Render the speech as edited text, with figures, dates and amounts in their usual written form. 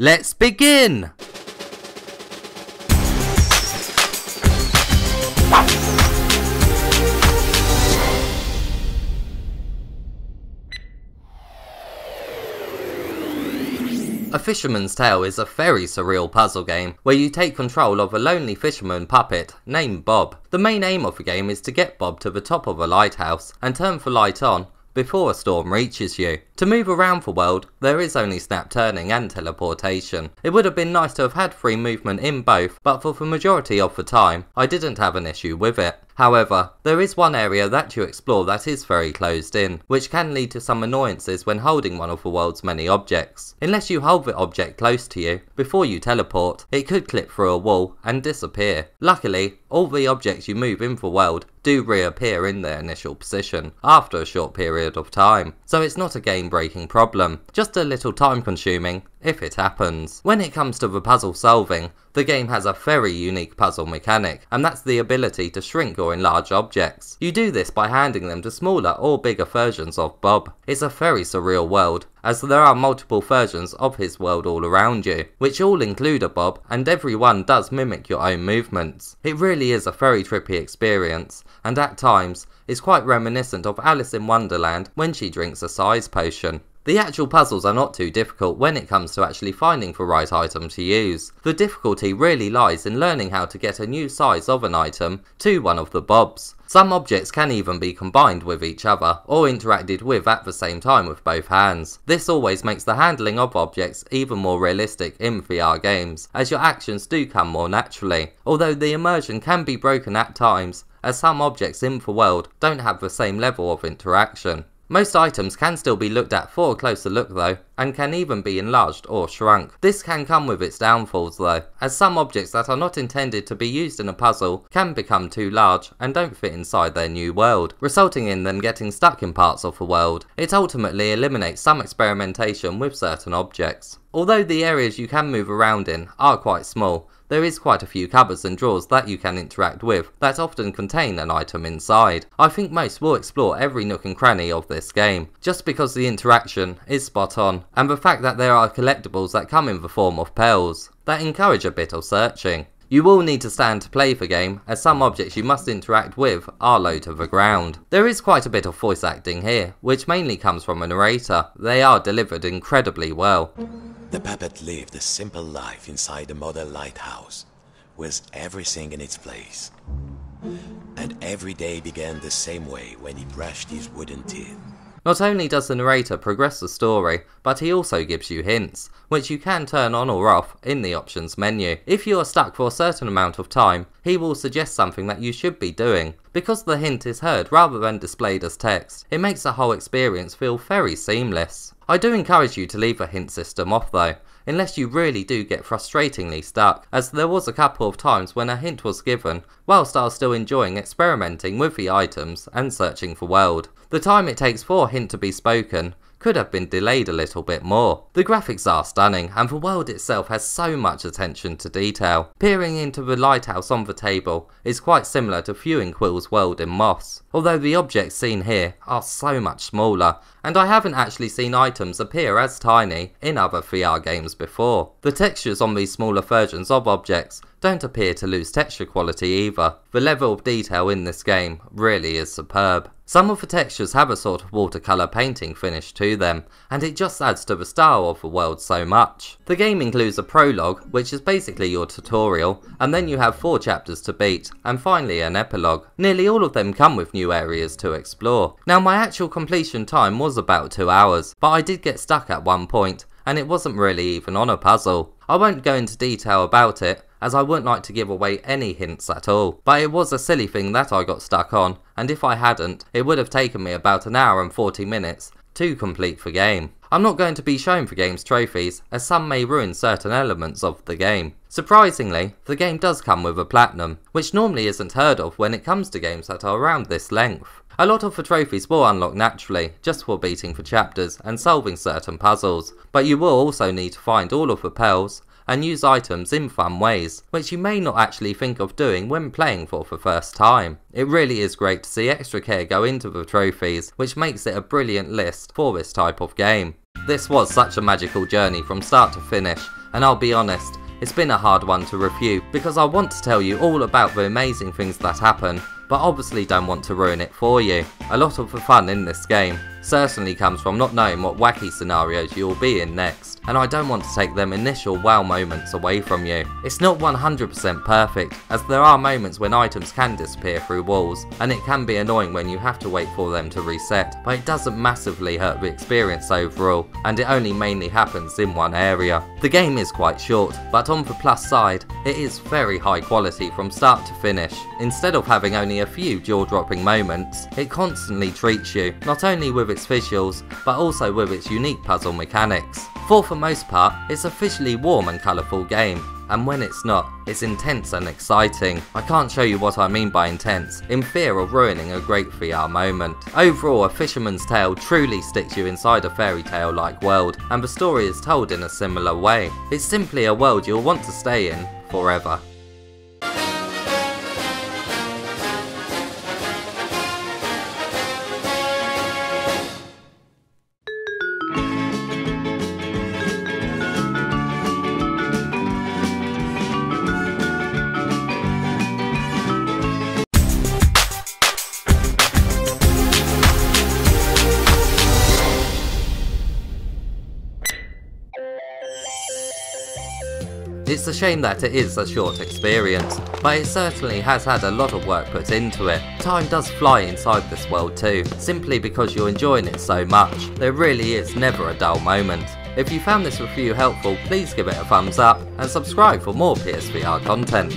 Let's begin! A Fisherman's Tale is a very surreal puzzle game where you take control of a lonely fisherman puppet named Bob. The main aim of the game is to get Bob to the top of a lighthouse and turn the light on before a storm reaches you. To move around the world, there is only snap turning and teleportation. It would have been nice to have had free movement in both, but for the majority of the time, I didn't have an issue with it. However, there is one area that you explore that is very closed in, which can lead to some annoyances when holding one of the world's many objects. Unless you hold the object close to you before you teleport, it could clip through a wall and disappear. Luckily, all the objects you move in the world do reappear in their initial position after a short period of time, so it's not a game-breaking problem, just a little time-consuming if it happens. When it comes to the puzzle solving, the game has a very unique puzzle mechanic, and that's the ability to shrink or enlarge objects. You do this by handing them to smaller or bigger versions of Bob. It's a very surreal world, as there are multiple versions of his world all around you, which all include a Bob, and every one does mimic your own movements. It really is a very trippy experience, and at times is quite reminiscent of Alice in Wonderland when she drinks a size potion. The actual puzzles are not too difficult when it comes to actually finding the right item to use. The difficulty really lies in learning how to get a new size of an item to one of the Bobs. Some objects can even be combined with each other or interacted with at the same time with both hands. This always makes the handling of objects even more realistic in VR games, as your actions do come more naturally, although the immersion can be broken at times, as some objects in the world don't have the same level of interaction. Most items can still be looked at for a closer look though, and can even be enlarged or shrunk. This can come with its downfalls though, as some objects that are not intended to be used in a puzzle can become too large and don't fit inside their new world, resulting in them getting stuck in parts of the world. It ultimately eliminates some experimentation with certain objects. Although the areas you can move around in are quite small, there is quite a few cupboards and drawers that you can interact with that often contain an item inside. I think most will explore every nook and cranny of this game, just because the interaction is spot on, and the fact that there are collectibles that come in the form of pearls that encourage a bit of searching. You will need to stand to play the game, as some objects you must interact with are low to the ground. There is quite a bit of voice acting here, which mainly comes from a narrator. They are delivered incredibly well. The puppet lived a simple life inside a modern lighthouse, with everything in its place. And every day began the same way when he brushed his wooden teeth. Not only does the narrator progress the story, but he also gives you hints, which you can turn on or off in the options menu. If you are stuck for a certain amount of time, he will suggest something that you should be doing. Because the hint is heard rather than displayed as text, it makes the whole experience feel very seamless. I do encourage you to leave the hint system off though, unless you really do get frustratingly stuck, as there was a couple of times when a hint was given whilst I was still enjoying experimenting with the items and searching the world. The time it takes for a hint to be spoken could have been delayed a little bit more. The graphics are stunning, and the world itself has so much attention to detail. Peering into the lighthouse on the table is quite similar to viewing Quill's world in Moss, although the objects seen here are so much smaller, and I haven't actually seen items appear as tiny in other VR games before. The textures on these smaller versions of objects don't appear to lose texture quality either. The level of detail in this game really is superb. Some of the textures have a sort of watercolour painting finish to them, and it just adds to the style of the world so much. The game includes a prologue, which is basically your tutorial, and then you have 4 chapters to beat, and finally an epilogue. Nearly all of them come with new areas to explore. Now, my actual completion time was about 2 hours, but I did get stuck at one point, and it wasn't really even on a puzzle. I won't go into detail about it, as I wouldn't like to give away any hints at all, but it was a silly thing that I got stuck on, and if I hadn't, it would have taken me about an hour and 40 minutes to complete the game. I'm not going to be showing the game's trophies, as some may ruin certain elements of the game. Surprisingly, the game does come with a platinum, which normally isn't heard of when it comes to games that are around this length. A lot of the trophies will unlock naturally, just for beating the chapters and solving certain puzzles, but you will also need to find all of the pearls, and use items in fun ways, which you may not actually think of doing when playing for the first time. It really is great to see extra care go into the trophies, which makes it a brilliant list for this type of game. This was such a magical journey from start to finish, and I'll be honest, it's been a hard one to review because I want to tell you all about the amazing things that happen, but obviously don't want to ruin it for you. A lot of the fun in this game certainly comes from not knowing what wacky scenarios you will be in next, and I don't want to take them initial wow moments away from you. It's not 100% perfect, as there are moments when items can disappear through walls, and it can be annoying when you have to wait for them to reset, but it doesn't massively hurt the experience overall, and it only mainly happens in one area. The game is quite short, but on the plus side, it is very high quality from start to finish. Instead of having only a few jaw-dropping moments, it constantly treats you, not only with its visuals, but also with its unique puzzle mechanics. For the most part, it's a visually warm and colourful game, and when it's not, it's intense and exciting. I can't show you what I mean by intense, in fear of ruining a great VR moment. Overall, A Fisherman's Tale truly sticks you inside a fairy tale like world, and the story is told in a similar way. It's simply a world you'll want to stay in forever. It's a shame that it is a short experience, but it certainly has had a lot of work put into it. Time does fly inside this world too, simply because you're enjoying it so much. There really is never a dull moment. If you found this review helpful, please give it a thumbs up and subscribe for more PSVR content.